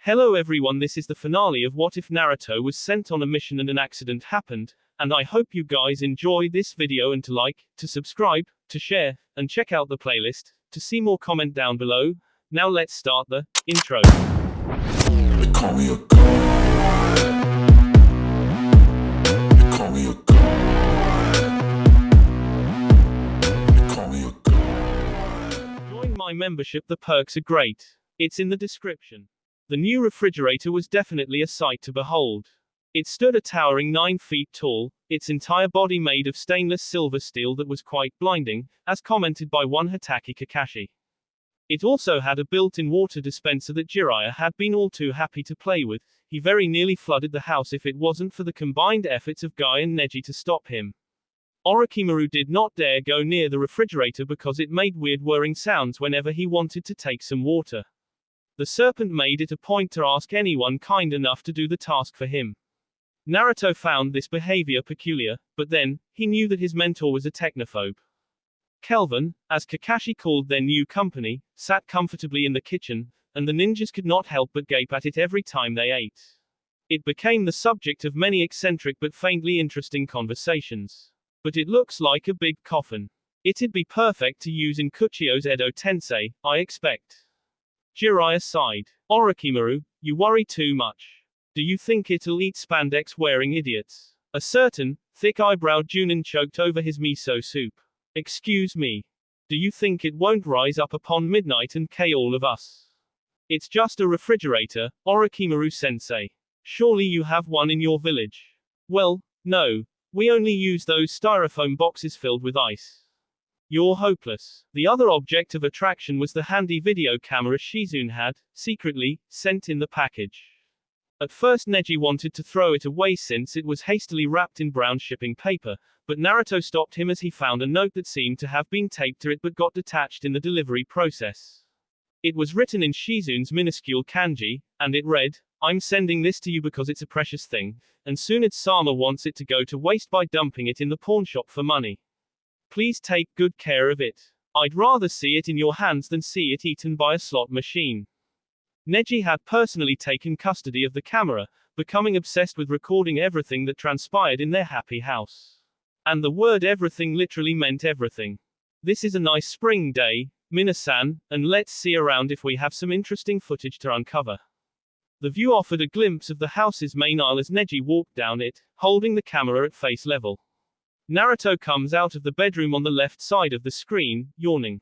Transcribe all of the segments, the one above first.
Hello everyone, this is the finale of What If Naruto was sent on a mission and an accident happened, and I hope you guys enjoy this video and to like, to subscribe, to share, and check out the playlist, to see more comment down below. Now let's start the intro. They call me a god. They call me a god. They call me a god. Join my membership, the perks are great. It's in the description. The new refrigerator was definitely a sight to behold. It stood a towering 9 feet tall, its entire body made of stainless silver steel that was quite blinding, as commented by one Hatake Kakashi. It also had a built-in water dispenser that Jiraiya had been all too happy to play with. He very nearly flooded the house if it wasn't for the combined efforts of Guy and Neji to stop him. Orochimaru did not dare go near the refrigerator because it made weird whirring sounds whenever he wanted to take some water. The serpent made it a point to ask anyone kind enough to do the task for him. Naruto found this behavior peculiar, but then, he knew that his mentor was a technophobe. Kelvin, as Kakashi called their new company, sat comfortably in the kitchen, and the ninjas could not help but gape at it every time they ate. It became the subject of many eccentric but faintly interesting conversations. But it looks like a big coffin. It'd be perfect to use in Kuchio's Edo Tensei, I expect. Jiraiya sighed. Orochimaru, you worry too much. Do you think it'll eat spandex-wearing idiots? A certain, thick-eyebrow Junin choked over his miso soup. Excuse me. Do you think it won't rise up upon midnight and kill all of us? It's just a refrigerator, Orochimaru-sensei. Surely you have one in your village. Well, no. We only use those styrofoam boxes filled with ice. You're hopeless. The other object of attraction was the handy video camera Shizune had, secretly, sent in the package. At first Neji wanted to throw it away since it was hastily wrapped in brown shipping paper, but Naruto stopped him as he found a note that seemed to have been taped to it but got detached in the delivery process. It was written in Shizune's minuscule kanji, and it read, "I'm sending this to you because it's a precious thing, and Tsunade-sama wants it to go to waste by dumping it in the pawnshop for money. Please take good care of it. I'd rather see it in your hands than see it eaten by a slot machine." Neji had personally taken custody of the camera, becoming obsessed with recording everything that transpired in their happy house. And the word everything literally meant everything. This is a nice spring day, Minasan, and let's see around if we have some interesting footage to uncover. The view offered a glimpse of the house's main aisle as Neji walked down it, holding the camera at face level. Naruto comes out of the bedroom on the left side of the screen, yawning.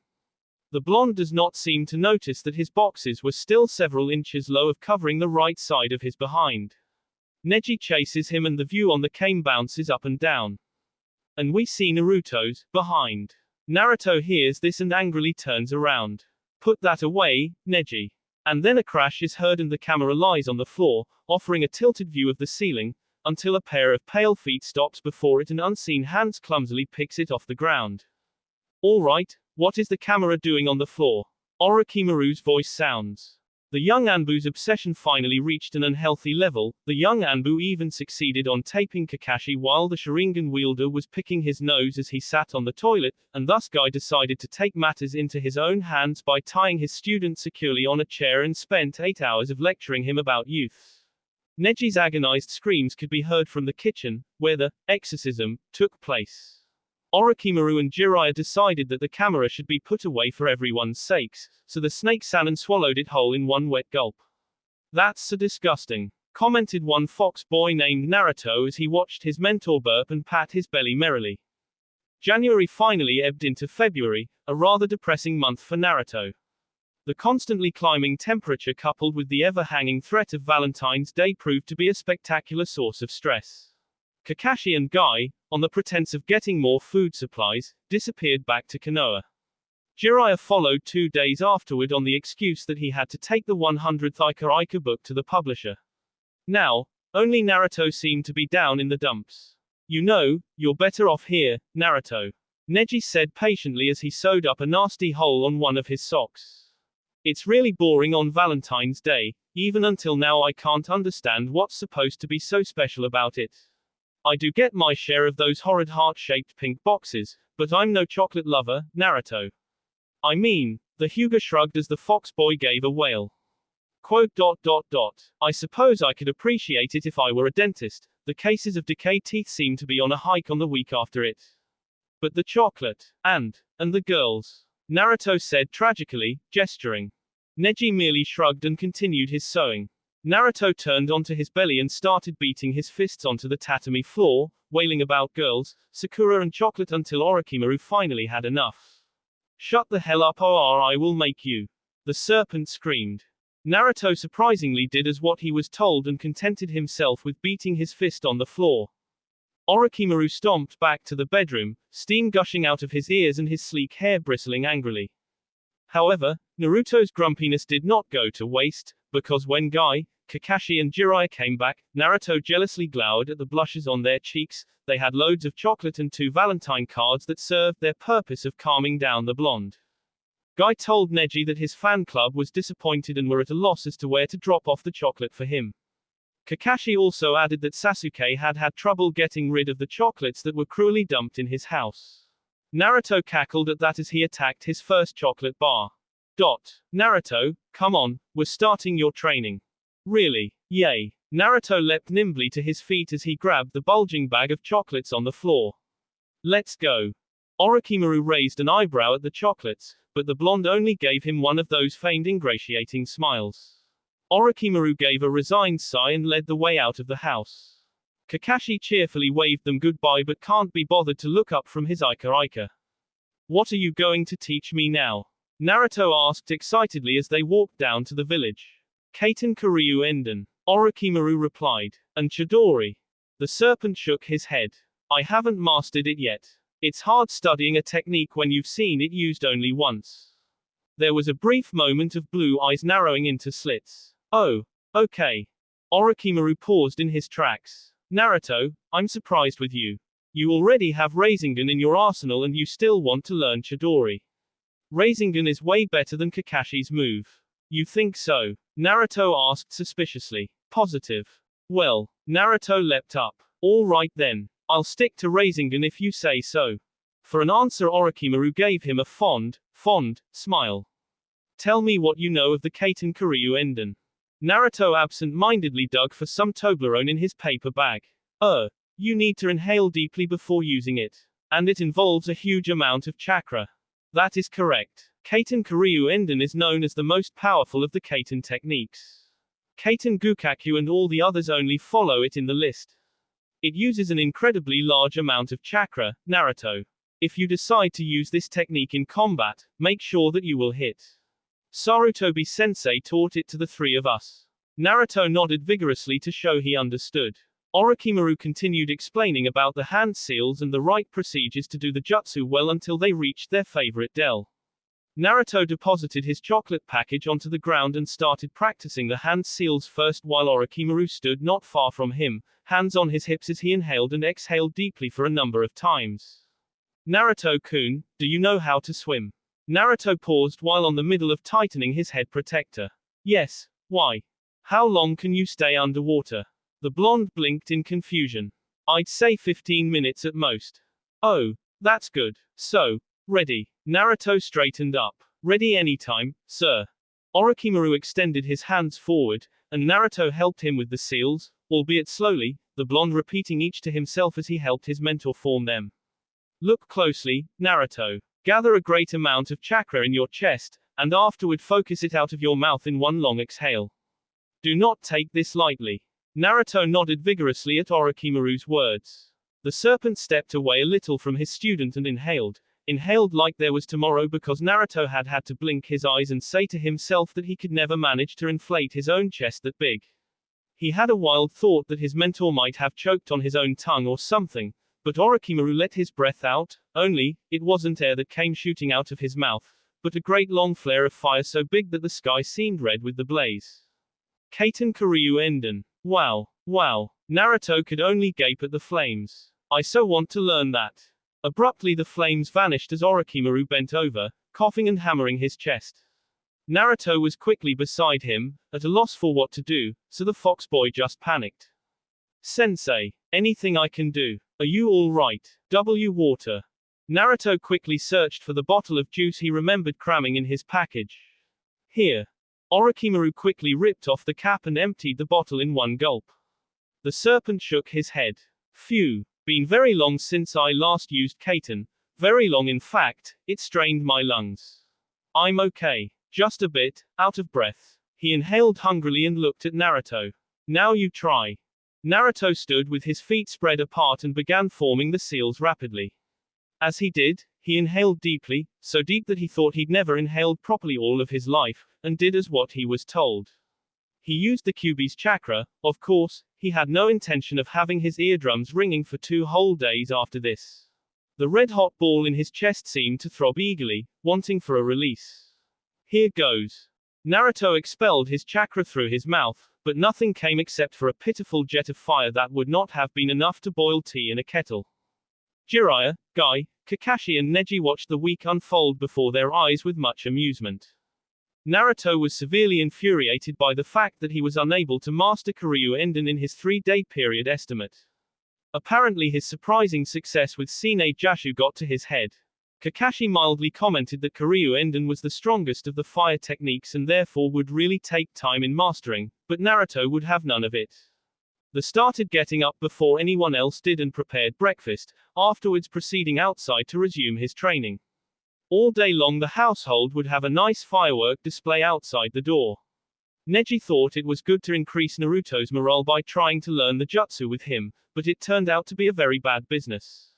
The blonde does not seem to notice that his boxes were still several inches low of covering the right side of his behind. Neji chases him and the view on the cane bounces up and down. And we see Naruto's behind. Naruto hears this and angrily turns around. Put that away, Neji. And then a crash is heard and the camera lies on the floor, offering a tilted view of the ceiling, until a pair of pale feet stops before it and unseen hands clumsily picks it off the ground. Alright, what is the camera doing on the floor? Orochimaru's voice sounds. The young Anbu's obsession finally reached an unhealthy level. The young Anbu even succeeded on taping Kakashi while the Sharingan wielder was picking his nose as he sat on the toilet, and thus Guy decided to take matters into his own hands by tying his student securely on a chair and spent 8 hours of lecturing him about youth. Neji's agonized screams could be heard from the kitchen, where the exorcism took place. Orochimaru and Jiraiya decided that the camera should be put away for everyone's sakes, so the snake Sanin swallowed it whole in one wet gulp. "That's so disgusting," commented one fox boy named Naruto as he watched his mentor burp and pat his belly merrily. January finally ebbed into February, a rather depressing month for Naruto. The constantly climbing temperature coupled with the ever-hanging threat of Valentine's Day proved to be a spectacular source of stress. Kakashi and Guy, on the pretense of getting more food supplies, disappeared back to Konoha. Jiraiya followed 2 days afterward on the excuse that he had to take the 100th Ika book to the publisher. Now, only Naruto seemed to be down in the dumps. "You know, you're better off here, Naruto," Neji said patiently as he sewed up a nasty hole on one of his socks. "It's really boring on Valentine's Day. Even until now I can't understand what's supposed to be so special about it. I do get my share of those horrid heart-shaped pink boxes, but I'm no chocolate lover, Naruto. I mean," the Hyuga shrugged as the fox boy gave a wail. Quote. I suppose I could appreciate it if I were a dentist. The cases of decayed teeth seem to be on a hike on the week after it. But the chocolate, and the girls, Naruto said tragically, gesturing. Neji merely shrugged and continued his sewing. Naruto turned onto his belly and started beating his fists onto the tatami floor, wailing about girls, Sakura and chocolate until Orochimaru finally had enough. Shut the hell up or I will make you. The serpent screamed. Naruto surprisingly did as what he was told and contented himself with beating his fist on the floor. Orochimaru stomped back to the bedroom, steam gushing out of his ears and his sleek hair bristling angrily. However, Naruto's grumpiness did not go to waste, because when Guy, Kakashi and Jiraiya came back, Naruto jealously glowered at the blushes on their cheeks. They had loads of chocolate and 2 Valentine cards that served their purpose of calming down the blonde. Guy told Neji that his fan club was disappointed and were at a loss as to where to drop off the chocolate for him. Kakashi also added that Sasuke had had trouble getting rid of the chocolates that were cruelly dumped in his house. Naruto cackled at that as he attacked his first chocolate bar. Naruto, come on, we're starting your training. Really? Yay. Naruto leapt nimbly to his feet as he grabbed the bulging bag of chocolates on the floor. Let's go. Orochimaru raised an eyebrow at the chocolates, but the blonde only gave him one of those feigned ingratiating smiles. Orochimaru gave a resigned sigh and led the way out of the house. Kakashi cheerfully waved them goodbye but can't be bothered to look up from his Ika. What are you going to teach me now? Naruto asked excitedly as they walked down to the village. Kaiten Kiryu Enden. Orochimaru replied. And Chidori. The serpent shook his head. I haven't mastered it yet. It's hard studying a technique when you've seen it used only once. There was a brief moment of blue eyes narrowing into slits. Oh, okay. Orochimaru paused in his tracks. Naruto, I'm surprised with you. You already have Rasengan in your arsenal and you still want to learn Chidori. Rasengan is way better than Kakashi's move. You think so? Naruto asked suspiciously. Positive. Well, Naruto leapt up. All right then. I'll stick to Rasengan if you say so. For an answer Orochimaru gave him a fond smile. Tell me what you know of the Kaiten Kiryu Enden. Naruto absent-mindedly dug for some Toblerone in his paper bag. You need to inhale deeply before using it. And it involves a huge amount of chakra. That is correct. Kaiten Kiryu Enden is known as the most powerful of the Kaiten techniques. Kaiten Gukaku and all the others only follow it in the list. It uses an incredibly large amount of chakra, Naruto. If you decide to use this technique in combat, make sure that you will hit. Sarutobi-sensei taught it to the 3 of us. Naruto nodded vigorously to show he understood. Orochimaru continued explaining about the hand seals and the right procedures to do the jutsu well until they reached their favorite dell. Naruto deposited his chocolate package onto the ground and started practicing the hand seals first while Orochimaru stood not far from him, hands on his hips as he inhaled and exhaled deeply for a number of times. Naruto-kun, do you know how to swim? Naruto paused while on the middle of tightening his head protector. Yes, why? How long can you stay underwater? The blonde blinked in confusion. I'd say 15 minutes at most. Oh, that's good. So, ready. Naruto straightened up. Ready anytime, sir. Orochimaru extended his hands forward, and Naruto helped him with the seals, albeit slowly, the blonde repeating each to himself as he helped his mentor form them. Look closely, Naruto. Gather a great amount of chakra in your chest, and afterward focus it out of your mouth in one long exhale. Do not take this lightly. Naruto nodded vigorously at Orochimaru's words. The serpent stepped away a little from his student and inhaled like there was tomorrow because Naruto had had to blink his eyes and say to himself that he could never manage to inflate his own chest that big. He had a wild thought that his mentor might have choked on his own tongue or something, but Orochimaru let his breath out, only, it wasn't air that came shooting out of his mouth, but a great long flare of fire so big that the sky seemed red with the blaze. Kaiten Kiryu Enden. Wow. Naruto could only gape at the flames. I so want to learn that. Abruptly the flames vanished as Orochimaru bent over, coughing and hammering his chest. Naruto was quickly beside him, at a loss for what to do, so the fox boy just panicked. Sensei, anything I can do? Are you all right? Water. Naruto quickly searched for the bottle of juice he remembered cramming in his package. Here. Orochimaru quickly ripped off the cap and emptied the bottle in one gulp. The serpent shook his head. Phew, been very long since I last used kaiten. Very long in fact, it strained my lungs. I'm okay. Just a bit, out of breath. He inhaled hungrily and looked at Naruto. Now you try. Naruto stood with his feet spread apart and began forming the seals rapidly. As he did, he inhaled deeply, so deep that he thought he'd never inhaled properly all of his life, and did as what he was told. He used the Kyuubi's chakra. Of course, he had no intention of having his eardrums ringing for 2 whole days after this. The red-hot ball in his chest seemed to throb eagerly, wanting for a release. Here goes. Naruto expelled his chakra through his mouth, but nothing came except for a pitiful jet of fire that would not have been enough to boil tea in a kettle. Jiraiya, Guy, Kakashi and Neji watched the week unfold before their eyes with much amusement. Naruto was severely infuriated by the fact that he was unable to master Kiryu Enden in his 3-day period estimate. Apparently his surprising success with Sine Jashu got to his head. Kakashi mildly commented that Kiryu Enden was the strongest of the fire techniques and therefore would really take time in mastering, but Naruto would have none of it. They started getting up before anyone else did and prepared breakfast, afterwards proceeding outside to resume his training. All day long the household would have a nice firework display outside the door. Neji thought it was good to increase Naruto's morale by trying to learn the jutsu with him, but it turned out to be a very bad business.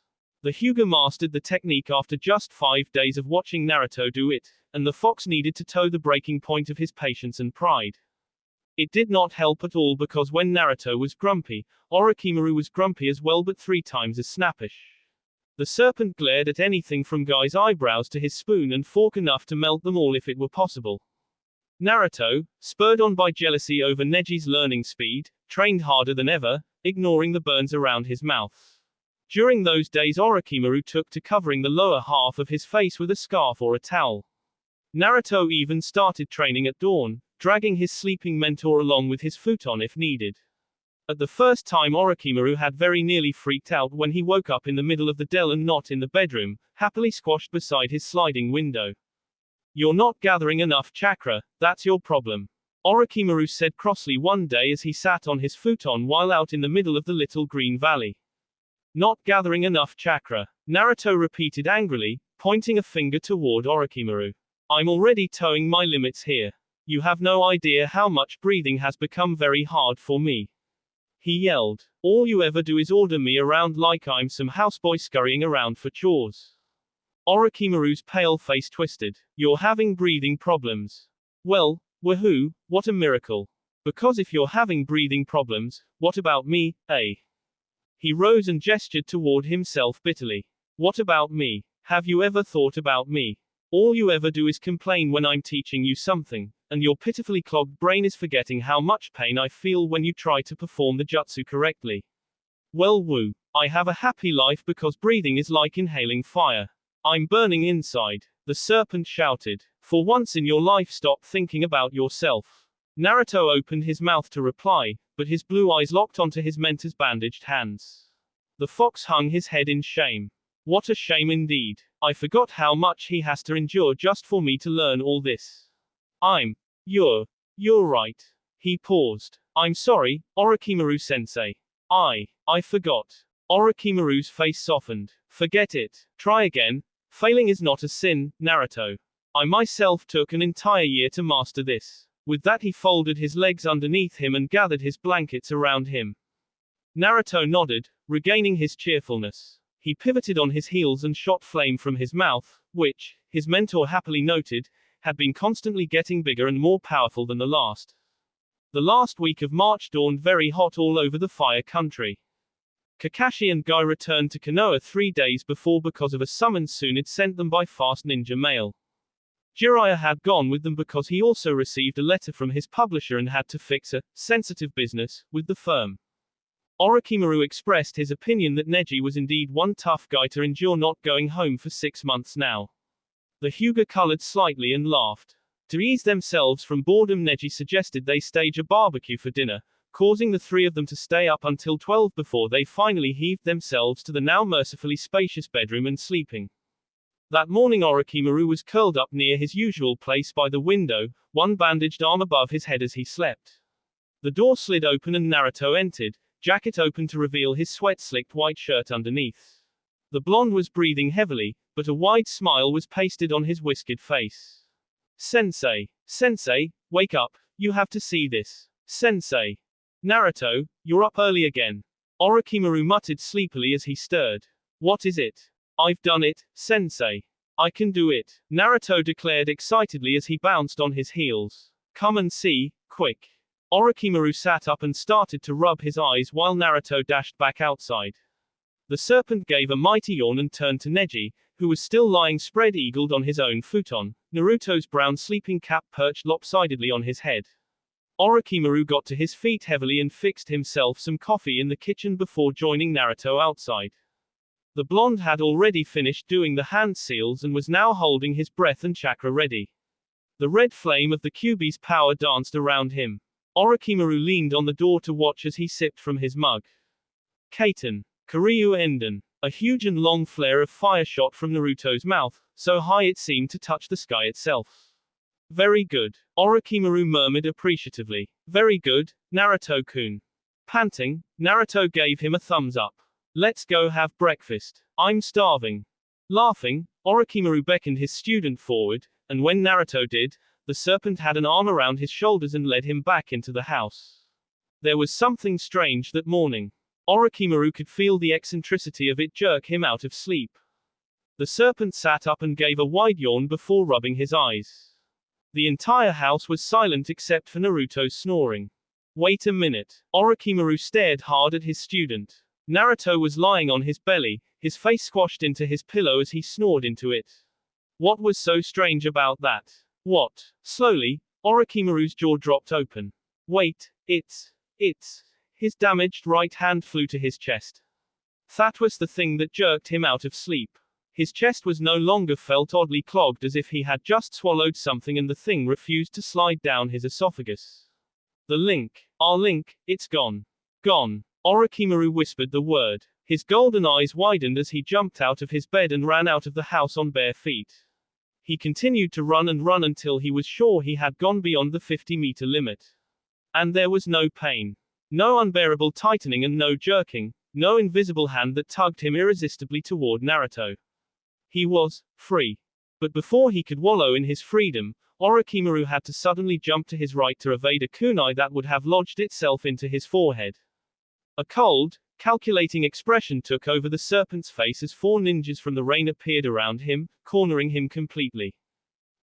The Hyuga mastered the technique after just 5 days of watching Naruto do it, and the fox needed to toe the breaking point of his patience and pride. It did not help at all because when Naruto was grumpy, Orochimaru was grumpy as well but 3 times as snappish. The serpent glared at anything from Guy's eyebrows to his spoon and fork enough to melt them all if it were possible. Naruto, spurred on by jealousy over Neji's learning speed, trained harder than ever, ignoring the burns around his mouth. During those days Orochimaru took to covering the lower half of his face with a scarf or a towel. Naruto even started training at dawn, dragging his sleeping mentor along with his futon if needed. At the first time Orochimaru had very nearly freaked out when he woke up in the middle of the dell and not in the bedroom, happily squashed beside his sliding window. You're not gathering enough chakra, that's your problem. Orochimaru said crossly one day as he sat on his futon while out in the middle of the little green valley. Not gathering enough chakra, Naruto repeated angrily, pointing a finger toward Orochimaru. I'm already towing my limits here. You have no idea how much breathing has become very hard for me. He yelled. All you ever do is order me around like I'm some houseboy scurrying around for chores. Orochimaru's pale face twisted. You're having breathing problems. Well, woohoo, what a miracle. Because if you're having breathing problems, what about me, eh? He rose and gestured toward himself bitterly. What about me? Have you ever thought about me? All you ever do is complain when I'm teaching you something, and your pitifully clogged brain is forgetting how much pain I feel when you try to perform the jutsu correctly. Well woo, I have a happy life because breathing is like inhaling fire. I'm burning inside, the serpent shouted. For once in your life stop thinking about yourself. Naruto opened his mouth to reply, but his blue eyes locked onto his mentor's bandaged hands. The fox hung his head in shame. What a shame indeed. I forgot how much he has to endure just for me to learn all this. You're right. He paused. I'm sorry, Orochimaru-sensei. I forgot. Orochimaru's face softened. Forget it. Try again. Failing is not a sin, Naruto. I myself took an entire year to master this. With that he folded his legs underneath him and gathered his blankets around him. Naruto nodded, regaining his cheerfulness. He pivoted on his heels and shot flame from his mouth, which, his mentor happily noted, had been constantly getting bigger and more powerful than the last. The last week of March dawned very hot all over the Fire Country. Kakashi and Guy returned to Konoha 3 days before because of a summons Tsunade sent them by fast ninja mail. Jiraiya had gone with them because he also received a letter from his publisher and had to fix a sensitive business with the firm. Orochimaru expressed his opinion that Neji was indeed one tough guy to endure not going home for 6 months now. The Hyuga colored slightly and laughed. To ease themselves from boredom, Neji suggested they stage a barbecue for dinner, causing the 3 of them to stay up until 12 before they finally heaved themselves to the now mercifully spacious bedroom and sleeping. That morning Orochimaru was curled up near his usual place by the window, one bandaged arm above his head as he slept. The door slid open and Naruto entered, jacket open to reveal his sweat-slicked white shirt underneath. The blonde was breathing heavily, but a wide smile was pasted on his whisked face. Sensei, Sensei, wake up, you have to see this. Sensei. Naruto, you're up early again. Orochimaru muttered sleepily as he stirred. What is it? I've done it, Sensei. I can do it, Naruto declared excitedly as he bounced on his heels. Come and see, quick. Orochimaru sat up and started to rub his eyes while Naruto dashed back outside. The serpent gave a mighty yawn and turned to Neji, who was still lying spread-eagled on his own futon, Naruto's brown sleeping cap perched lopsidedly on his head. Orochimaru got to his feet heavily and fixed himself some coffee in the kitchen before joining Naruto outside. The blonde had already finished doing the hand seals and was now holding his breath and chakra ready. The red flame of the Kyuubi's power danced around him. Orochimaru leaned on the door to watch as he sipped from his mug. Kaiten. Kiryu Enden. A huge and long flare of fire shot from Naruto's mouth, so high it seemed to touch the sky itself. Very good, Orochimaru murmured appreciatively. Very good, Naruto-kun. Panting, Naruto gave him a thumbs up. Let's go have breakfast. I'm starving. Laughing, Orochimaru beckoned his student forward, and when Naruto did, the serpent had an arm around his shoulders and led him back into the house. There was something strange that morning. Orochimaru could feel the eccentricity of it jerk him out of sleep. The serpent sat up and gave a wide yawn before rubbing his eyes. The entire house was silent except for Naruto's snoring. Wait a minute. Orochimaru stared hard at his student. Naruto was lying on his belly, his face squashed into his pillow as he snored into it. What was so strange about that? What? Slowly, Orochimaru's jaw dropped open. Wait, it's. His damaged right hand flew to his chest. That was the thing that jerked him out of sleep. His chest was no longer felt oddly clogged as if he had just swallowed something and the thing refused to slide down his esophagus. The link. Our link, it's gone. Gone. Orochimaru whispered the word. His golden eyes widened as he jumped out of his bed and ran out of the house on bare feet. He continued to run and run until he was sure he had gone beyond the 50-meter limit. And there was no pain. No unbearable tightening and no jerking, no invisible hand that tugged him irresistibly toward Naruto. He was free. But before he could wallow in his freedom, Orochimaru had to suddenly jump to his right to evade a kunai that would have lodged itself into his forehead. A cold, calculating expression took over the serpent's face as 4 ninjas from the rain appeared around him, cornering him completely.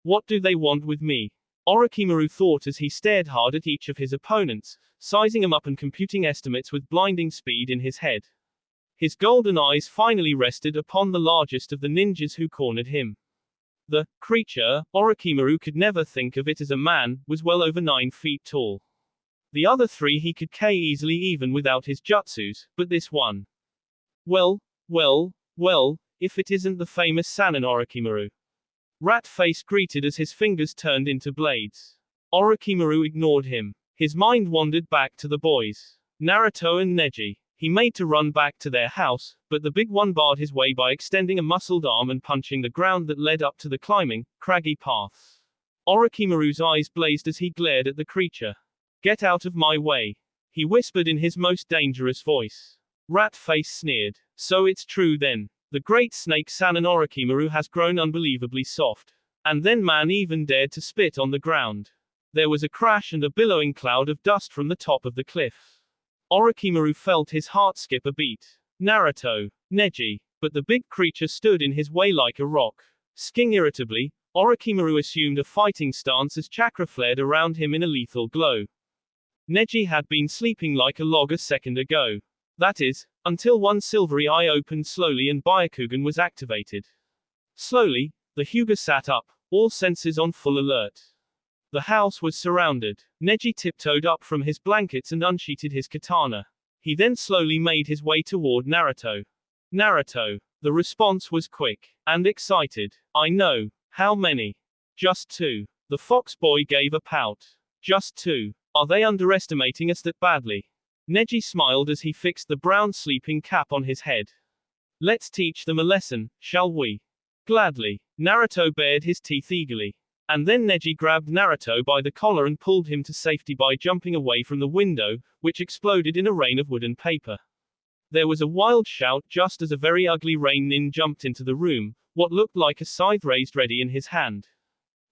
What do they want with me? Orochimaru thought as he stared hard at each of his opponents, sizing them up and computing estimates with blinding speed in his head. His golden eyes finally rested upon the largest of the ninjas who cornered him. The creature, Orochimaru could never think of it as a man, was well over 9 feet tall. The other 3 he could KO easily even without his jutsus, but this one. Well, if it isn't the famous Sannin Orochimaru. Rat Face greeted as his fingers turned into blades. Orochimaru ignored him. His mind wandered back to the boys. Naruto and Neji. He made to run back to their house, but the big one barred his way by extending a muscled arm and punching the ground that led up to the climbing, craggy path. Orochimaru's eyes blazed as he glared at the creature. Get out of my way. He whispered in his most dangerous voice. Rat Face sneered. So it's true then. The great snake Sannin Orochimaru has grown unbelievably soft. And then man even dared to spit on the ground. There was a crash and a billowing cloud of dust from the top of the cliff. Orochimaru felt his heart skip a beat. Naruto. Neji. But the big creature stood in his way like a rock. Sking irritably, Orochimaru assumed a fighting stance as chakra flared around him in a lethal glow. Neji had been sleeping like a log a second ago. That is, until one silvery eye opened slowly and Byakugan was activated. Slowly, the Hyuga sat up, all senses on full alert. The house was surrounded. Neji tiptoed up from his blankets and unsheathed his katana. He then slowly made his way toward Naruto. Naruto. The response was quick and excited. I know. How many? Just 2. The fox boy gave a pout. Just 2. Are they underestimating us that badly? Neji smiled as he fixed the brown sleeping cap on his head. Let's teach them a lesson, shall we? Gladly. Naruto bared his teeth eagerly. And then Neji grabbed Naruto by the collar and pulled him to safety by jumping away from the window, which exploded in a rain of wood and paper. There was a wild shout just as a very ugly rain nin jumped into the room, what looked like a scythe raised ready in his hand.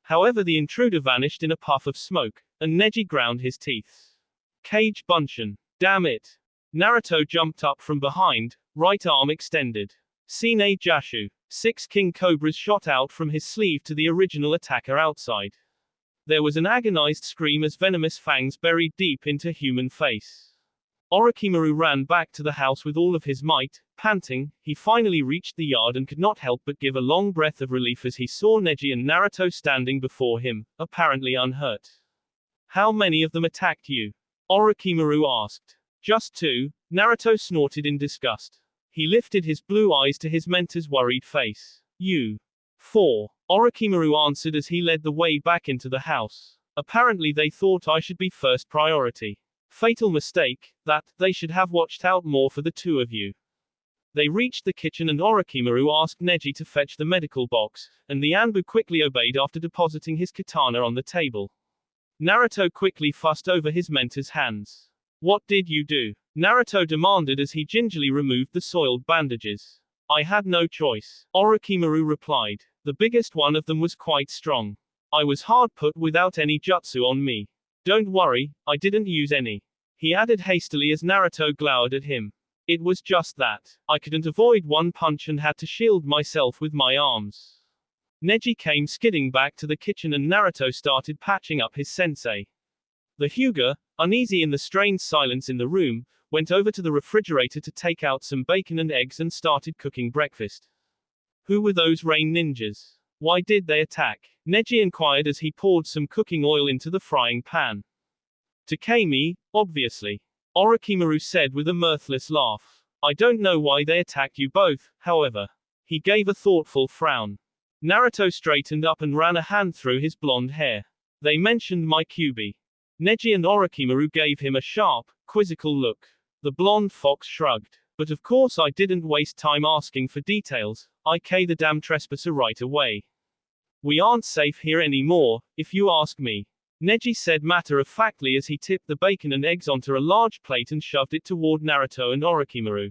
However, the intruder vanished in a puff of smoke, and Neji ground his teeth. Cage Bunshin. Damn it. Naruto jumped up from behind, right arm extended. Sine Jashu. 6 king cobras shot out from his sleeve to the original attacker outside. There was an agonized scream as venomous fangs buried deep into human face. Orochimaru ran back to the house with all of his might, panting. He finally reached the yard and could not help but give a long breath of relief as he saw Neji and Naruto standing before him, apparently unhurt. How many of them attacked you? Orochimaru asked. Just 2, Naruto snorted in disgust. He lifted his blue eyes to his mentor's worried face. You. 4. Orochimaru answered as he led the way back into the house. Apparently they thought I should be first priority. Fatal mistake, that, they should have watched out more for the 2 of you. They reached the kitchen and Orochimaru asked Neji to fetch the medical box, and the Anbu quickly obeyed after depositing his katana on the table. Naruto quickly fussed over his mentor's hands. What did you do? Naruto demanded as he gingerly removed the soiled bandages. I had no choice. Orochimaru replied. The biggest one of them was quite strong. I was hard put without any jutsu on me. Don't worry, I didn't use any. He added hastily as Naruto glowered at him. It was just that. I couldn't avoid one punch and had to shield myself with my arms. Neji came skidding back to the kitchen and Naruto started patching up his sensei. The Hyuga, uneasy in the strained silence in the room, went over to the refrigerator to take out some bacon and eggs and started cooking breakfast. Who were those rain ninjas? Why did they attack? Neji inquired as he poured some cooking oil into the frying pan. Takemi, obviously. Orochimaru said with a mirthless laugh. I don't know why they attacked you both, however. He gave a thoughtful frown. Naruto straightened up and ran a hand through his blonde hair. They mentioned my Kyuubi. Neji and Orochimaru gave him a sharp, quizzical look. The blonde fox shrugged. But of course I didn't waste time asking for details. I K the damn trespasser right away. We aren't safe here anymore, if you ask me. Neji said matter-of-factly as he tipped the bacon and eggs onto a large plate and shoved it toward Naruto and Orochimaru.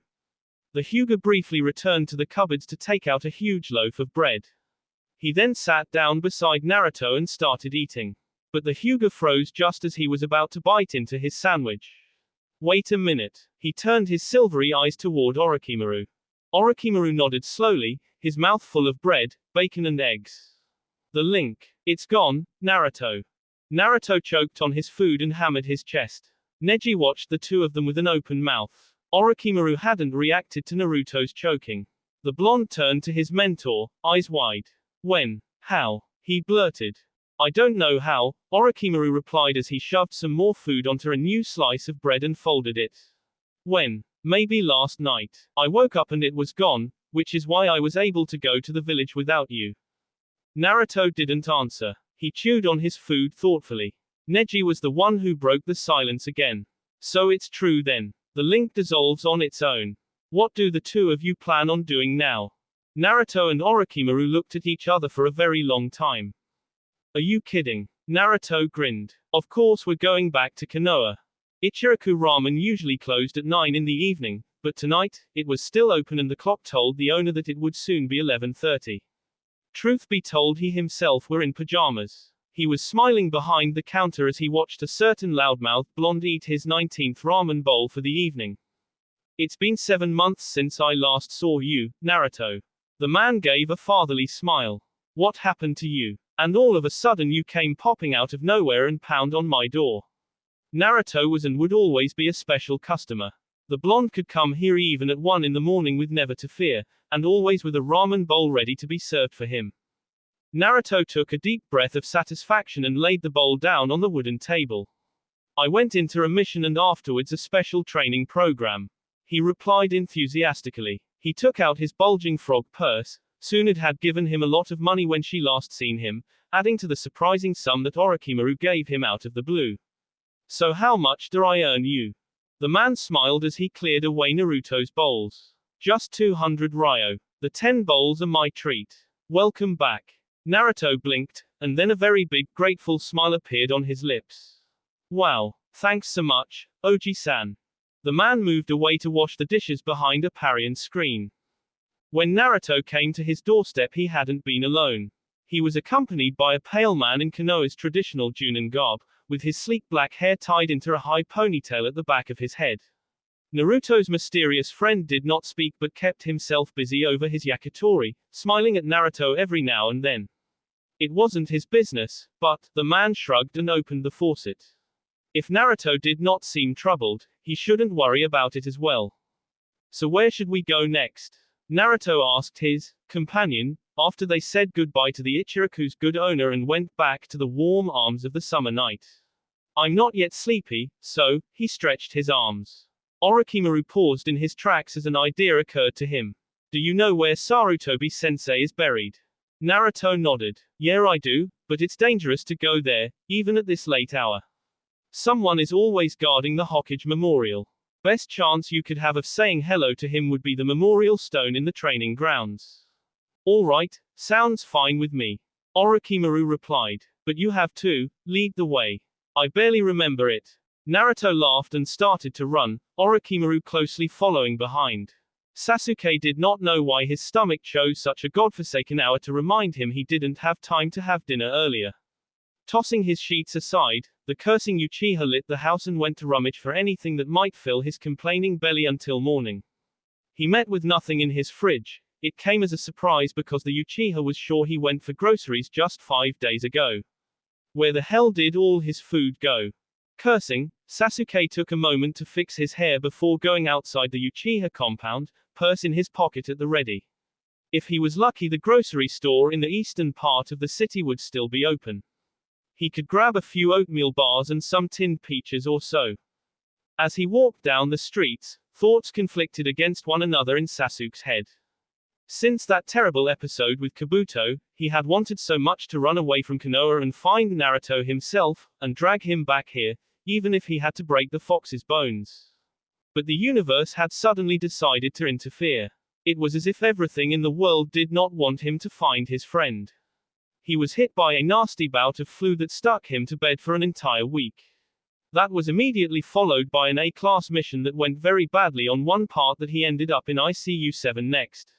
The Hyuga briefly returned to the cupboards to take out a huge loaf of bread. He then sat down beside Naruto and started eating. But the Hyuga froze just as he was about to bite into his sandwich. Wait a minute. He turned his silvery eyes toward Orochimaru. Orochimaru nodded slowly, his mouth full of bread, bacon and eggs. The link. It's gone, Naruto. Naruto choked on his food and hammered his chest. Neji watched the 2 of them with an open mouth. Orochimaru hadn't reacted to Naruto's choking. The blonde turned to his mentor, eyes wide. When? How? He blurted. I don't know how, Orochimaru replied as he shoved some more food onto a new slice of bread and folded it. When? Maybe last night. I woke up and it was gone, which is why I was able to go to the village without you. Naruto didn't answer. He chewed on his food thoughtfully. Neji was the one who broke the silence again. So it's true then. The link dissolves on its own. What do the 2 of you plan on doing now? Naruto and Orochimaru looked at each other for a very long time. Are you kidding? Naruto grinned. Of course we're going back to Konoha. Ichiraku Ramen usually closed at 9 in the evening, but tonight, it was still open and the clock told the owner that it would soon be 11:30. Truth be told, he himself were in pajamas. He was smiling behind the counter as he watched a certain loudmouthed blonde eat his 19th ramen bowl for the evening. It's been 7 months since I last saw you, Naruto. The man gave a fatherly smile. What happened to you? And all of a sudden you came popping out of nowhere and pound on my door. Naruto was and would always be a special customer. The blonde could come here even at 1 in the morning with never to fear, and always with a ramen bowl ready to be served for him. Naruto took a deep breath of satisfaction and laid the bowl down on the wooden table. I went into a mission and afterwards a special training program. He replied enthusiastically. He took out his bulging frog purse. Tsunade had given him a lot of money when she last seen him, adding to the surprising sum that Orochimaru gave him out of the blue. So how much do I earn you? The man smiled as he cleared away Naruto's bowls. Just 200 ryo. The 10 bowls are my treat. Welcome back. Naruto blinked, and then a very big, grateful smile appeared on his lips. Wow, thanks so much, Oji-san. The man moved away to wash the dishes behind a Parian screen. When Naruto came to his doorstep, he hadn't been alone. He was accompanied by a pale man in Konoha's traditional Junin garb, with his sleek black hair tied into a high ponytail at the back of his head. Naruto's mysterious friend did not speak but kept himself busy over his yakitori, smiling at Naruto every now and then. It wasn't his business, but, the man shrugged and opened the faucet. If Naruto did not seem troubled, he shouldn't worry about it as well. So where should we go next? Naruto asked his companion, after they said goodbye to the Ichiraku's good owner and went back to the warm arms of the summer night. I'm not yet sleepy, so, he stretched his arms. Orochimaru paused in his tracks as an idea occurred to him. Do you know where Sarutobi-sensei is buried? Naruto nodded. Yeah, I do, but it's dangerous to go there, even at this late hour. Someone is always guarding the Hokage Memorial. Best chance you could have of saying hello to him would be the memorial stone in the training grounds. Alright, sounds fine with me. Orochimaru replied. But you have to lead the way. I barely remember it. Naruto laughed and started to run, Orochimaru closely following behind. Sasuke did not know why his stomach chose such a godforsaken hour to remind him he didn't have time to have dinner earlier. Tossing his sheets aside, the cursing Uchiha lit the house and went to rummage for anything that might fill his complaining belly until morning. He met with nothing in his fridge. It came as a surprise because the Uchiha was sure he went for groceries just 5 days ago. Where the hell did all his food go? Cursing, Sasuke took a moment to fix his hair before going outside the Uchiha compound, purse in his pocket at the ready. If he was lucky, the grocery store in the eastern part of the city would still be open. He could grab a few oatmeal bars and some tinned peaches or so. As he walked down the streets, thoughts conflicted against one another in Sasuke's head. Since that terrible episode with Kabuto, he had wanted so much to run away from Konoha and find Naruto himself, and drag him back here, even if he had to break the fox's bones. But the universe had suddenly decided to interfere. It was as if everything in the world did not want him to find his friend. He was hit by a nasty bout of flu that stuck him to bed for an entire week. That was immediately followed by an A-class mission that went very badly on one part that he ended up in ICU 7 next.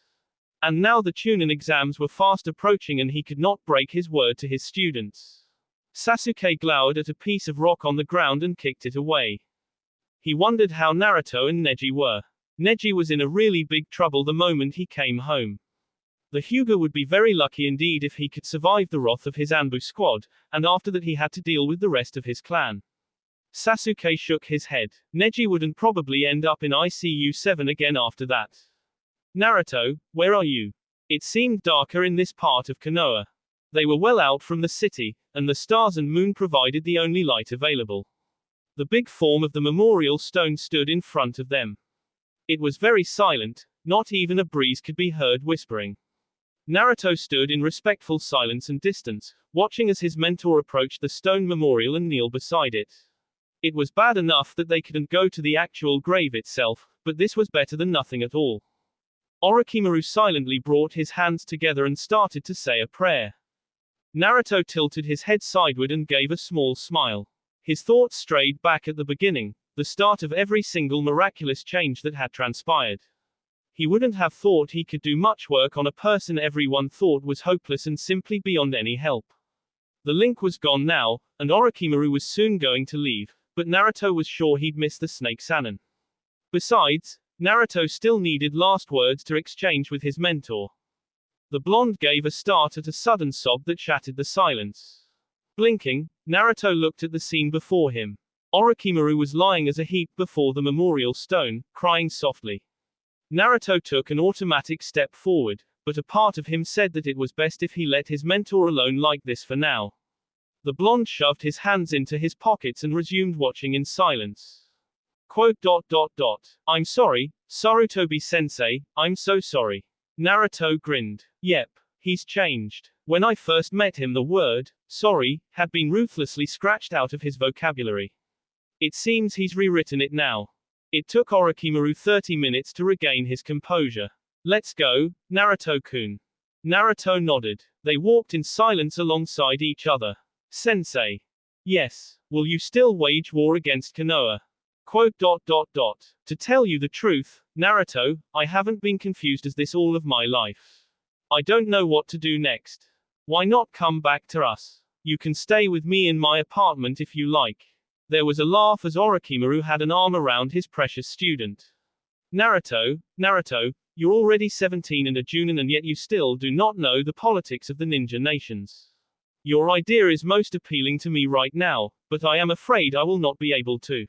And now the Chunin exams were fast approaching and he could not break his word to his students. Sasuke glowered at a piece of rock on the ground and kicked it away. He wondered how Naruto and Neji were. Neji was in a really big trouble the moment he came home. The Hyuga would be very lucky indeed if he could survive the wrath of his Anbu squad, and after that he had to deal with the rest of his clan. Sasuke shook his head. Neji wouldn't probably end up in ICU 7 again after that. Naruto, where are you? It seemed darker in this part of Konoha. They were well out from the city, and the stars and moon provided the only light available. The big form of the memorial stone stood in front of them. It was very silent, not even a breeze could be heard whispering. Naruto stood in respectful silence and distance, watching as his mentor approached the stone memorial and kneel beside it. It was bad enough that they couldn't go to the actual grave itself, but this was better than nothing at all. Orochimaru silently brought his hands together and started to say a prayer. Naruto tilted his head sideward and gave a small smile. His thoughts strayed back at the beginning, the start of every single miraculous change that had transpired. He wouldn't have thought he could do much work on a person everyone thought was hopeless and simply beyond any help. The link was gone now, and Orochimaru was soon going to leave, but Naruto was sure he'd miss the Snake Sannin. Besides, Naruto still needed last words to exchange with his mentor. The blonde gave a start at a sudden sob that shattered the silence. Blinking, Naruto looked at the scene before him. Orochimaru was lying as a heap before the memorial stone, crying softly. Naruto took an automatic step forward, but a part of him said that it was best if he let his mentor alone like this for now. The blonde shoved his hands into his pockets and resumed watching in silence. Quote. I'm sorry, Sarutobi-sensei, I'm so sorry. Naruto grinned. Yep, he's changed. When I first met him the word, sorry, had been ruthlessly scratched out of his vocabulary. It seems he's rewritten it now. It took Orochimaru 30 minutes to regain his composure. Let's go, Naruto-kun. Naruto nodded. They walked in silence alongside each other. Sensei. Yes. Will you still wage war against Konoha? Quote. To tell you the truth, Naruto, I haven't been confused as this all of my life. I don't know what to do next. Why not come back to us? You can stay with me in my apartment if you like. There was a laugh as Orochimaru had an arm around his precious student. Naruto, you're already 17 and a Junin and yet you still do not know the politics of the ninja nations. Your idea is most appealing to me right now, but I am afraid I will not be able to.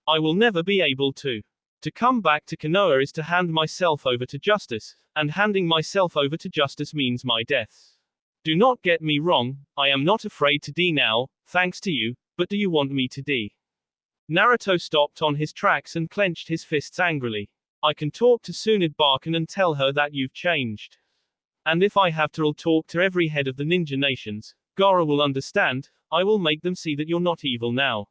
I will never be able to. To come back to Konoha is to hand myself over to justice, and handing myself over to justice means my death. Do not get me wrong, I am not afraid to die now, thanks to you, but do you want me to die? Naruto stopped on his tracks and clenched his fists angrily. I can talk to Tsunade and tell her that you've changed. And if I have to talk to every head of the ninja nations, Gaara will understand, I will make them see that you're not evil now.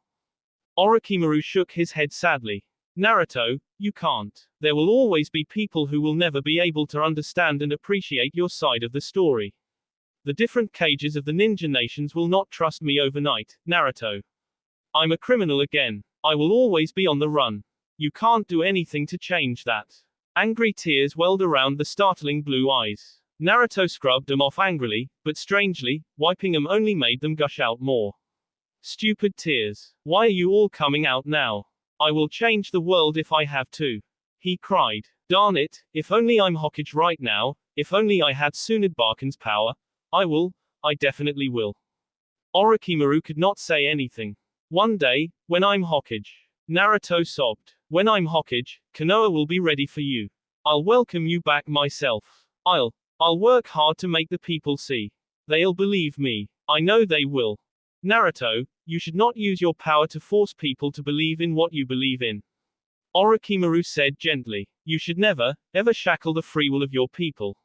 Orochimaru shook his head sadly. Naruto, you can't. There will always be people who will never be able to understand and appreciate your side of the story. The different cages of the ninja nations will not trust me overnight, Naruto. I'm a criminal again. I will always be on the run. You can't do anything to change that. Angry tears welled around the startling blue eyes. Naruto scrubbed them off angrily, but strangely, wiping them only made them gush out more. Stupid tears. Why are you all coming out now? I will change the world if I have to. He cried. Darn it, if only I'm Hokage right now, if only I had Tsunade power. I definitely will. Orochimaru could not say anything. One day, when I'm Hokage. Naruto sobbed. When I'm Hokage, Konoha will be ready for you. I'll welcome you back myself. I'll work hard to make the people see. They'll believe me. I know they will. Naruto, you should not use your power to force people to believe in what you believe in. Orochimaru said gently. You should never, ever shackle the free will of your people.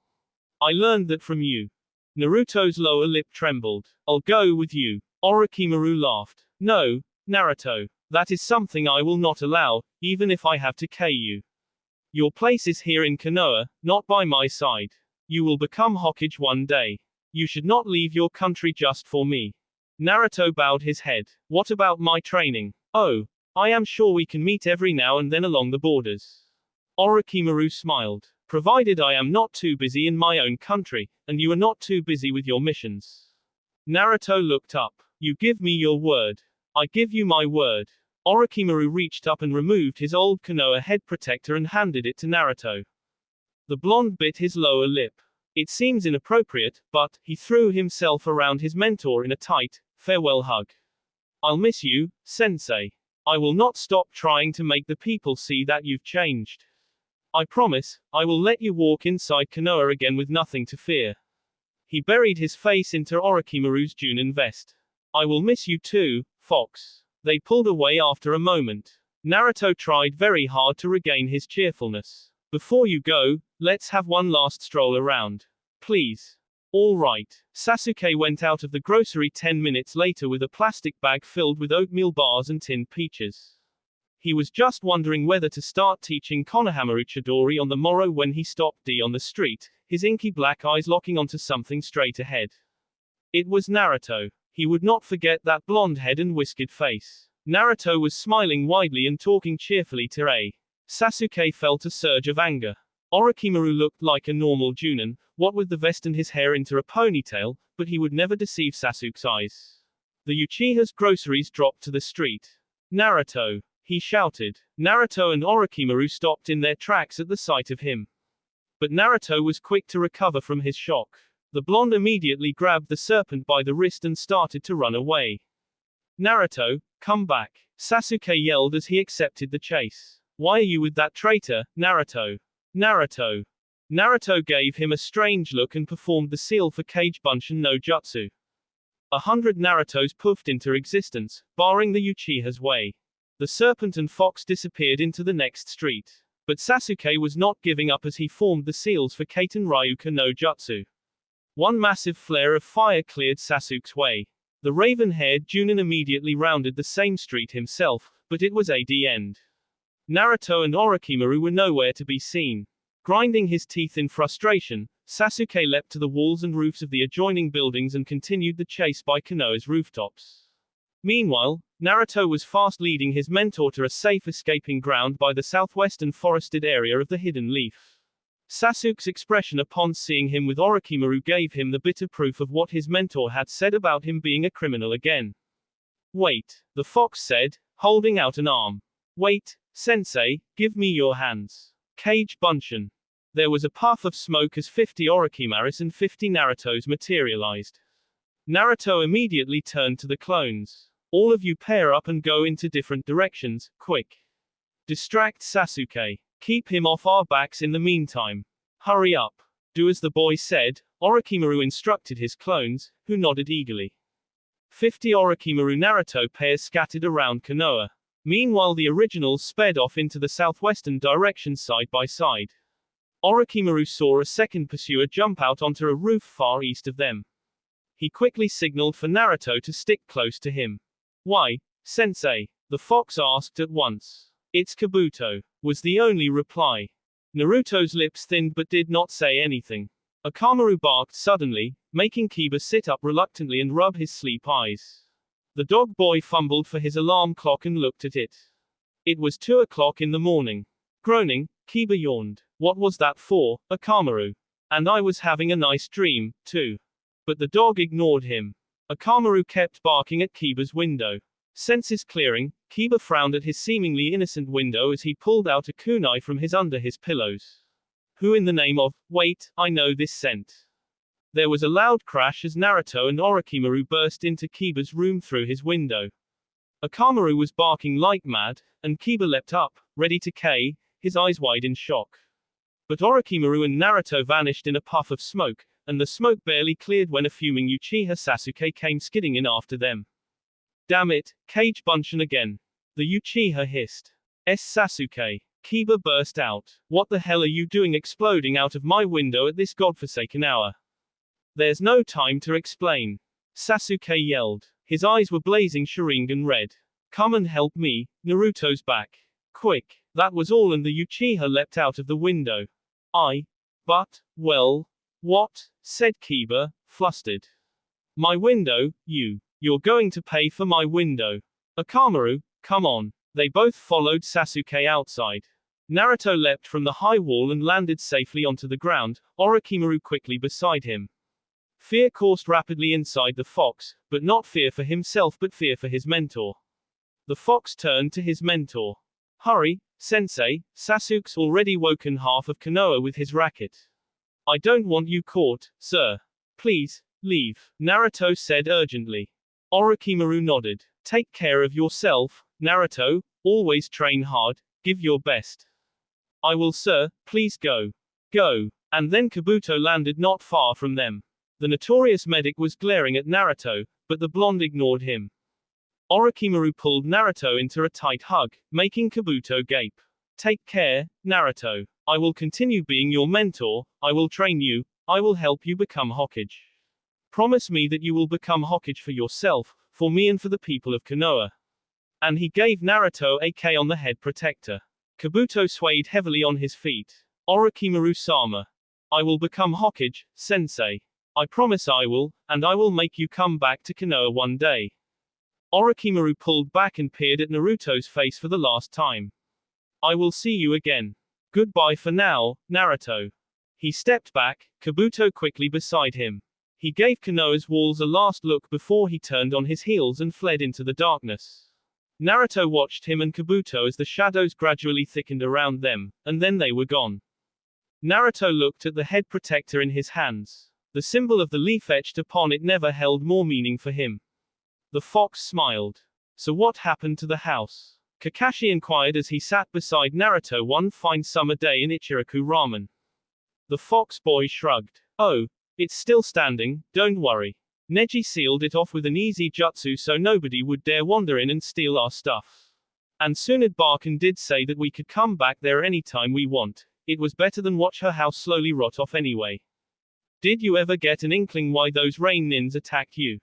I learned that from you. Naruto's lower lip trembled. I'll go with you. Orochimaru laughed. No, Naruto. That is something I will not allow, even if I have to kill you. Your place is here in Konoha, not by my side. You will become Hokage one day. You should not leave your country just for me. Naruto bowed his head. What about my training? Oh, I am sure we can meet every now and then along the borders. Orochimaru smiled. Provided I am not too busy in my own country, and you are not too busy with your missions. Naruto looked up. You give me your word. I give you my word. Orochimaru reached up and removed his old Konoha head protector and handed it to Naruto. The blonde bit his lower lip. It seems inappropriate, but he threw himself around his mentor in a tight, farewell hug. I'll miss you, Sensei. I will not stop trying to make the people see that you've changed. I promise, I will let you walk inside Konoha again with nothing to fear. He buried his face into Orochimaru's Junin vest. I will miss you too, Fox. They pulled away after a moment. Naruto tried very hard to regain his cheerfulness. Before you go, let's have one last stroll around. Please. All right. Sasuke went out of the grocery 10 minutes later with a plastic bag filled with oatmeal bars and tinned peaches. He was just wondering whether to start teaching Konohamaru Chidori on the morrow when he stopped D on the street, his inky black eyes locking onto something straight ahead. It was Naruto. He would not forget that blonde head and whiskered face. Naruto was smiling widely and talking cheerfully to Ray. Sasuke felt a surge of anger. Orochimaru looked like a normal Junin, what with the vest and his hair into a ponytail, but he would never deceive Sasuke's eyes. The Uchiha's groceries dropped to the street. Naruto! He shouted. Naruto and Orochimaru stopped in their tracks at the sight of him. But Naruto was quick to recover from his shock. The blonde immediately grabbed the serpent by the wrist and started to run away. Naruto, come back! Sasuke yelled as he accepted the chase. Why are you with that traitor, Naruto? Naruto! Naruto gave him a strange look and performed the seal for Kage Bunshin no Jutsu. 100 Narutos puffed into existence, barring the Uchiha's way. The serpent and fox disappeared into the next street. But Sasuke was not giving up as he formed the seals for Kaiten Ryuka no Jutsu. One massive flare of fire cleared Sasuke's way. The raven-haired Junin immediately rounded the same street himself, but it was at the end. Naruto and Orochimaru were nowhere to be seen. Grinding his teeth in frustration, Sasuke leapt to the walls and roofs of the adjoining buildings and continued the chase by Konoha's rooftops. Meanwhile, Naruto was fast leading his mentor to a safe escaping ground by the southwestern forested area of the Hidden Leaf. Sasuke's expression upon seeing him with Orochimaru gave him the bitter proof of what his mentor had said about him being a criminal again. Wait, the fox said, holding out an arm. Wait, sensei, give me your hands. Kage Bunshin. There was a puff of smoke as 50 Orochimarus and 50 Narutos materialized. Naruto immediately turned to the clones. All of you pair up and go into different directions, quick. Distract Sasuke. Keep him off our backs in the meantime. Hurry up. Do as the boy said, Orochimaru instructed his clones, who nodded eagerly. 50 Orochimaru Naruto pairs scattered around Konoha. Meanwhile the originals sped off into the southwestern direction side by side. Orochimaru saw a second pursuer jump out onto a roof far east of them. He quickly signaled for Naruto to stick close to him. Why, sensei? The fox asked at once. It's Kabuto, was the only reply. Naruto's lips thinned but did not say anything. Akamaru barked suddenly, making Kiba sit up reluctantly and rub his sleep eyes. The dog boy fumbled for his alarm clock and looked at it. It was 2 o'clock in the morning. Groaning, Kiba yawned. What was that for, Akamaru? And I was having a nice dream, too. But the dog ignored him. Akamaru kept barking at Kiba's window. Senses clearing, Kiba frowned at his seemingly innocent window as he pulled out a kunai from under his pillows. Who in the name of, wait, I know this scent. There was a loud crash as Naruto and Orochimaru burst into Kiba's room through his window. Akamaru was barking like mad, and Kiba leapt up, ready to K, his eyes wide in shock. But Orochimaru and Naruto vanished in a puff of smoke, and the smoke barely cleared when a fuming Uchiha Sasuke came skidding in after them. Damn it, Kage Bunshin again. The Uchiha hissed. Sasuke. Kiba burst out. What the hell are you doing exploding out of my window at this godforsaken hour? There's no time to explain. Sasuke yelled. His eyes were blazing Sharingan red. Come and help me, Naruto's back. Quick. That was all and the Uchiha leapt out of the window. But, well, what? Said Kiba, flustered. My window, You're going to pay for my window. Akamaru, come on. They both followed Sasuke outside. Naruto leapt from the high wall and landed safely onto the ground, Orochimaru quickly beside him. Fear coursed rapidly inside the fox, but not fear for himself but fear for his mentor. The fox turned to his mentor. Hurry, sensei, Sasuke's already woken half of Konoha with his racket. I don't want you caught, sir. Please, leave, Naruto said urgently. Orochimaru nodded. Take care of yourself, Naruto, always train hard, give your best. I will, sir, please go. Go. And then Kabuto landed not far from them. The notorious medic was glaring at Naruto, but the blonde ignored him. Orochimaru pulled Naruto into a tight hug, making Kabuto gape. Take care, Naruto. I will continue being your mentor, I will train you, I will help you become Hokage. Promise me that you will become Hokage for yourself, for me and for the people of Konoha. And he gave Naruto a K on the head protector. Kabuto swayed heavily on his feet. Orochimaru-sama. I will become Hokage, sensei. I promise I will, and I will make you come back to Konoha one day. Orochimaru pulled back and peered at Naruto's face for the last time. I will see you again. Goodbye for now, Naruto. He stepped back, Kabuto quickly beside him. He gave Konoha's walls a last look before he turned on his heels and fled into the darkness. Naruto watched him and Kabuto as the shadows gradually thickened around them, and then they were gone. Naruto looked at the head protector in his hands. The symbol of the leaf etched upon it never held more meaning for him. The fox smiled. So what happened to the house? Kakashi inquired as he sat beside Naruto one fine summer day in Ichiraku Ramen. The fox boy shrugged. Oh, it's still standing, don't worry. Neji sealed it off with an easy jutsu so nobody would dare wander in and steal our stuff. And Tsunade Barkin did say that we could come back there anytime we want. It was better than watch her house slowly rot off anyway. Did you ever get an inkling why those rain nins attacked you?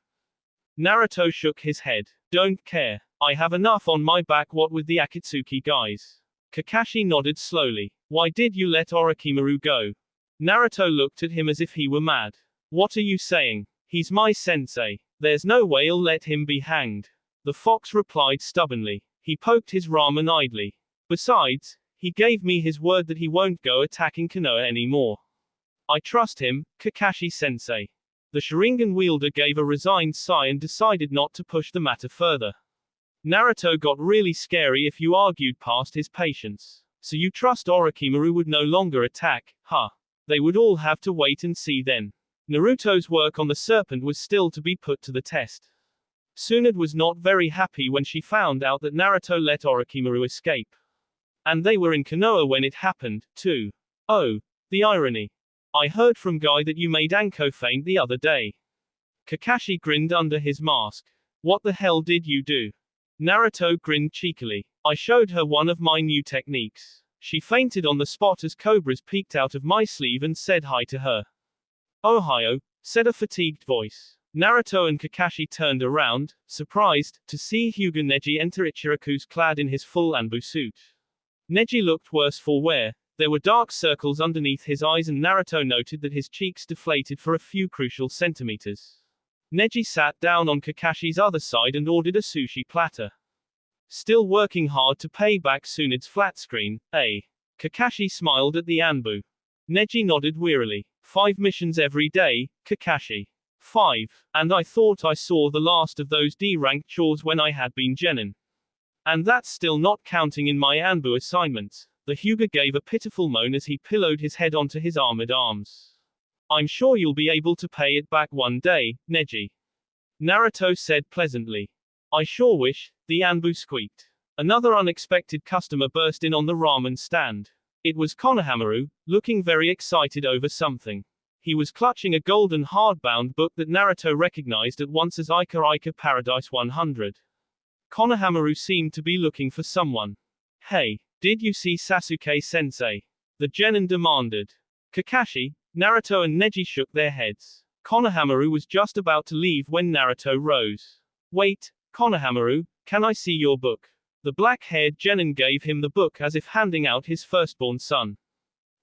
Naruto shook his head. Don't care. I have enough on my back what with the Akatsuki guys. Kakashi nodded slowly. Why did you let Orochimaru go? Naruto looked at him as if he were mad. What are you saying? He's my sensei. There's no way I'll let him be hanged. The fox replied stubbornly. He poked his ramen idly. Besides, he gave me his word that he won't go attacking Konoha anymore. I trust him, Kakashi-sensei. The Sharingan wielder gave a resigned sigh and decided not to push the matter further. Naruto got really scary if you argued past his patience. So you trust Orochimaru would no longer attack, huh? They would all have to wait and see then. Naruto's work on the serpent was still to be put to the test. Tsunade was not very happy when she found out that Naruto let Orochimaru escape. And they were in Konoha when it happened, too. Oh, the irony. I heard from Guy that you made Anko faint the other day. Kakashi grinned under his mask. What the hell did you do? Naruto grinned cheekily. I showed her one of my new techniques. She fainted on the spot as cobras peeked out of my sleeve and said hi to her. Ohio, said a fatigued voice. Naruto and Kakashi turned around, surprised, to see Hyuga Neji enter Ichiraku's clad in his full Anbu suit. Neji looked worse for wear. There were dark circles underneath his eyes and Naruto noted that his cheeks deflated for a few crucial centimeters. Neji sat down on Kakashi's other side and ordered a sushi platter. Still working hard to pay back Tsunade's flat screen, eh? Kakashi smiled at the Anbu. Neji nodded wearily. 5 missions every day, Kakashi. 5. And I thought I saw the last of those D-ranked chores when I had been Genin. And that's still not counting in my Anbu assignments. The Hyuga gave a pitiful moan as he pillowed his head onto his armored arms. I'm sure you'll be able to pay it back one day, Neji. Naruto said pleasantly. I sure wish, the Anbu squeaked. Another unexpected customer burst in on the ramen stand. It was Konohamaru, looking very excited over something. He was clutching a golden hardbound book that Naruto recognized at once as Ika Ika Paradise 100. Konohamaru seemed to be looking for someone. Hey, did you see Sasuke-sensei? The genin demanded. Kakashi, Naruto and Neji shook their heads. Konohamaru was just about to leave when Naruto rose. Wait, Konohamaru, can I see your book? The black-haired genin gave him the book as if handing out his firstborn son.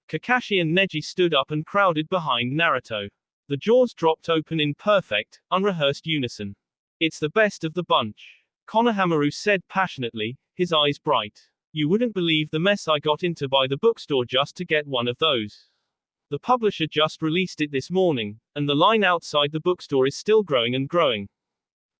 Kakashi and Neji stood up and crowded behind Naruto. The jaws dropped open in perfect, unrehearsed unison. It's the best of the bunch. Konohamaru said passionately, his eyes bright. You wouldn't believe the mess I got into by the bookstore just to get one of those. The publisher just released it this morning, and the line outside the bookstore is still growing and growing.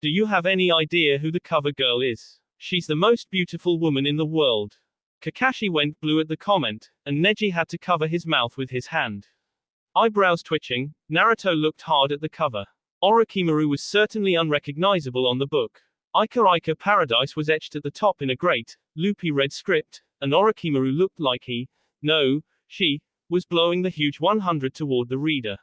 Do you have any idea who the cover girl is? She's the most beautiful woman in the world. Kakashi went blue at the comment, and Neji had to cover his mouth with his hand. Eyebrows twitching, Naruto looked hard at the cover. Orochimaru was certainly unrecognizable on the book. Ika Ika Paradise was etched at the top in a great, loopy red script, and Orochimaru looked like she, was blowing the huge 100 toward the reader.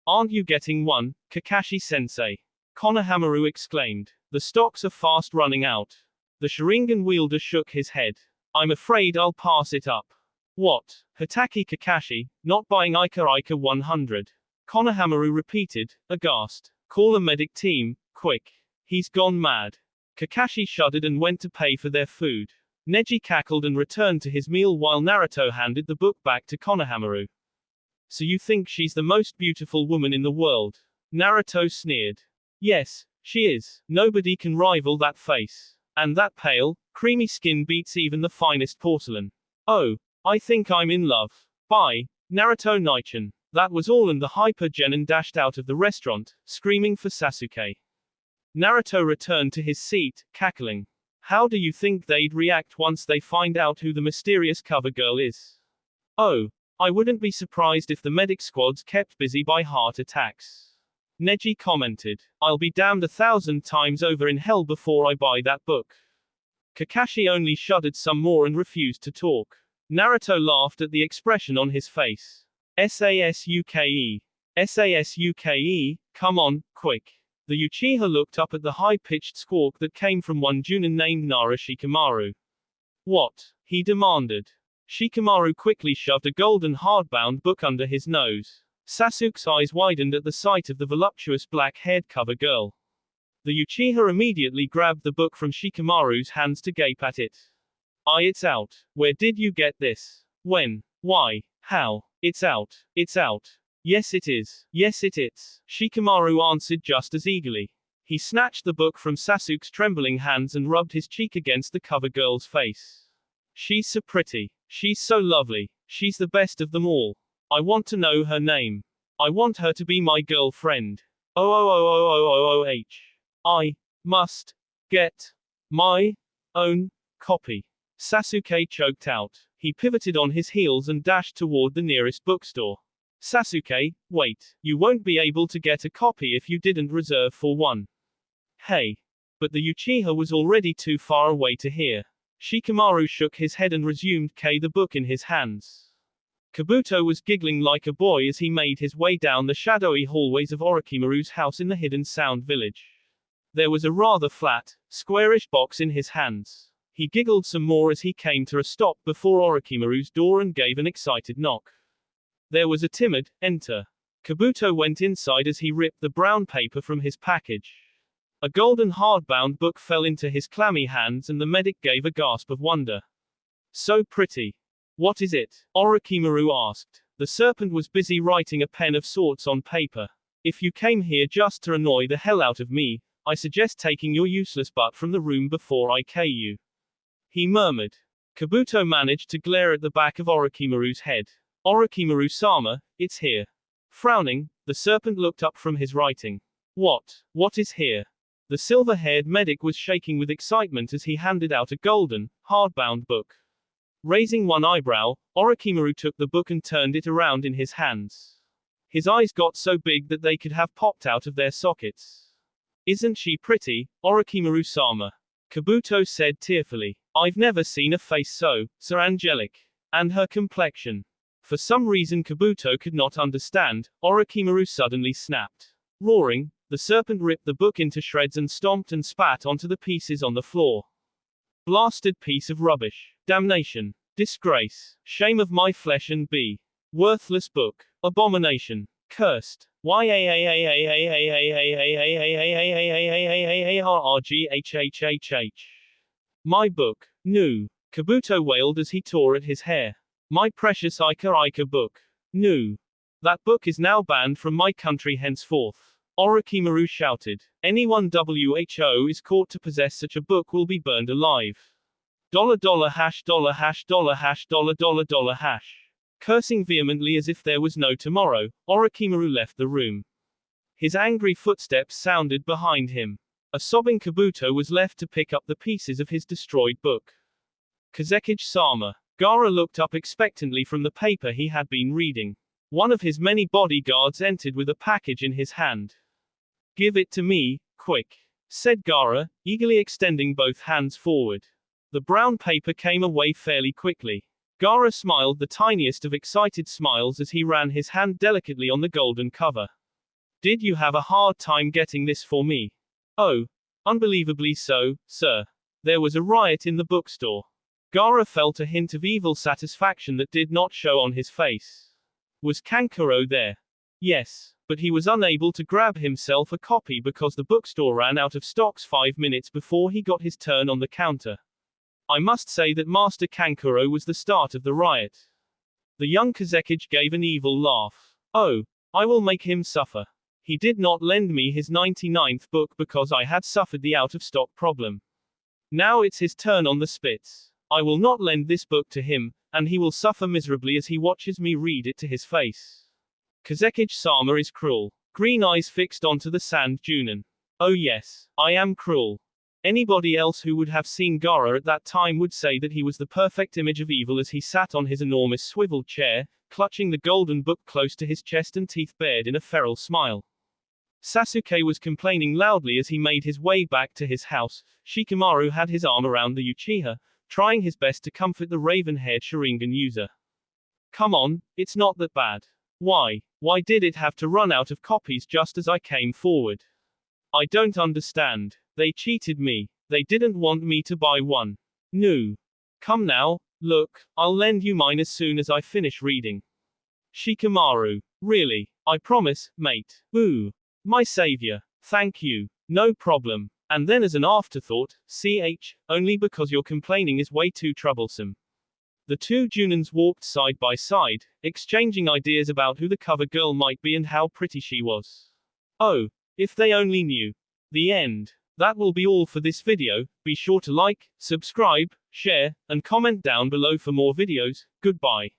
Aren't you getting one, Kakashi-sensei? Konohamaru exclaimed. The stocks are fast running out. The Sharingan wielder shook his head. I'm afraid I'll pass it up. What? Hatake Kakashi, not buying Ika Ika 100. Konohamaru repeated, aghast. Call a medic team, quick. He's gone mad. Kakashi shuddered and went to pay for their food. Neji cackled and returned to his meal while Naruto handed the book back to Konohamaru. So you think she's the most beautiful woman in the world? Naruto sneered. Yes, she is. Nobody can rival that face. And that pale, creamy skin beats even the finest porcelain. Oh, I think I'm in love. Bye, Naruto Naichin. That was all and the hyper genin dashed out of the restaurant, screaming for Sasuke. Naruto returned to his seat, cackling. How do you think they'd react once they find out who the mysterious cover girl is? Oh, I wouldn't be surprised if the medic squad's kept busy by heart attacks. Neji commented. I'll be damned 1,000 times over in hell before I buy that book. Kakashi only shuddered some more and refused to talk. Naruto laughed at the expression on his face. Sasuke. Sasuke, come on, quick. The Uchiha looked up at the high-pitched squawk that came from one Junin named Nara Shikamaru. What? He demanded. Shikamaru quickly shoved a golden hardbound book under his nose. Sasuke's eyes widened at the sight of the voluptuous black-haired cover girl. The Uchiha immediately grabbed the book from Shikamaru's hands to gape at it. It's out. Where did you get this? When? Why? How? It's out. It's out. Yes it is. Yes it is. Shikamaru answered just as eagerly. He snatched the book from Sasuke's trembling hands and rubbed his cheek against the cover girl's face. She's so pretty. She's so lovely. She's the best of them all. I want to know her name. I want her to be my girlfriend. I must get my own copy. Sasuke choked out. He pivoted on his heels and dashed toward the nearest bookstore. Sasuke, wait. You won't be able to get a copy if you didn't reserve for one. Hey. But the Uchiha was already too far away to hear. Shikamaru shook his head and resumed the book in his hands. Kabuto was giggling like a boy as he made his way down the shadowy hallways of Orochimaru's house in the hidden Sound Village. There was a rather flat, squarish box in his hands. He giggled some more as he came to a stop before Orochimaru's door and gave an excited knock. There was a timid, enter. Kabuto went inside as he ripped the brown paper from his package. A golden hardbound book fell into his clammy hands and the medic gave a gasp of wonder. So pretty. What is it? Orochimaru asked. The serpent was busy writing a pen of sorts on paper. If you came here just to annoy the hell out of me, I suggest taking your useless butt from the room before I kill you. He murmured. Kabuto managed to glare at the back of Orochimaru's head. Orochimaru-sama, it's here. Frowning, the serpent looked up from his writing. What is here? The silver-haired medic was shaking with excitement as he handed out a golden, hardbound book. Raising one eyebrow, Orochimaru took the book and turned it around in his hands. His eyes got so big that they could have popped out of their sockets. Isn't she pretty, Orochimaru-sama? Kabuto said tearfully. I've never seen a face so angelic. And her complexion. For some reason Kabuto could not understand, Orochimaru suddenly snapped. Roaring, the serpent ripped the book into shreds and stomped and spat onto the pieces on the floor. Blasted piece of rubbish. Damnation. Disgrace. Shame of my flesh and be. Worthless book. Abomination. Cursed. My book. No. Kabuto wailed as he tore at his hair. My precious Ika book. No. That book is now banned from my country henceforth. Orochimaru shouted. Anyone WHO is caught to possess such a book will be burned alive. $. Cursing vehemently as if there was no tomorrow, Orochimaru left the room. His angry footsteps sounded behind him. A sobbing Kabuto was left to pick up the pieces of his destroyed book. Kazekage-sama. Gaara looked up expectantly from the paper he had been reading. One of his many bodyguards entered with a package in his hand. Give it to me, quick, said Gaara, eagerly extending both hands forward. The brown paper came away fairly quickly. Gaara smiled the tiniest of excited smiles as he ran his hand delicately on the golden cover. Did you have a hard time getting this for me? Oh, unbelievably so, sir. There was a riot in the bookstore. Gaara felt a hint of evil satisfaction that did not show on his face. Was Kankuro there? Yes, but he was unable to grab himself a copy because the bookstore ran out of stocks 5 minutes before he got his turn on the counter. I must say that Master Kankuro was the start of the riot. The young Kazekage gave an evil laugh. Oh, I will make him suffer. He did not lend me his 99th book because I had suffered the out-of-stock problem. Now it's his turn on the spits. I will not lend this book to him, and he will suffer miserably as he watches me read it to his face. Kazekage-sama is cruel. Green eyes fixed onto the sand dunen. Oh yes, I am cruel. Anybody else who would have seen Gaara at that time would say that he was the perfect image of evil as he sat on his enormous swivel chair, clutching the golden book close to his chest and teeth bared in a feral smile. Sasuke was complaining loudly as he made his way back to his house. Shikamaru had his arm around the Uchiha, trying his best to comfort the raven-haired Sharingan user. Come on, it's not that bad. Why did it have to run out of copies just as I came forward? I don't understand. They cheated me. They didn't want me to buy one. No. Come now, look, I'll lend you mine as soon as I finish reading. Shikamaru. Really? I promise, mate. Ooh. My savior. Thank you. No problem. And then as an afterthought, only because your complaining is way too troublesome. The two Junins walked side by side, exchanging ideas about who the cover girl might be and how pretty she was. Oh, if they only knew. The end. That will be all for this video. Be sure to like, subscribe, share, and comment down below for more videos. Goodbye.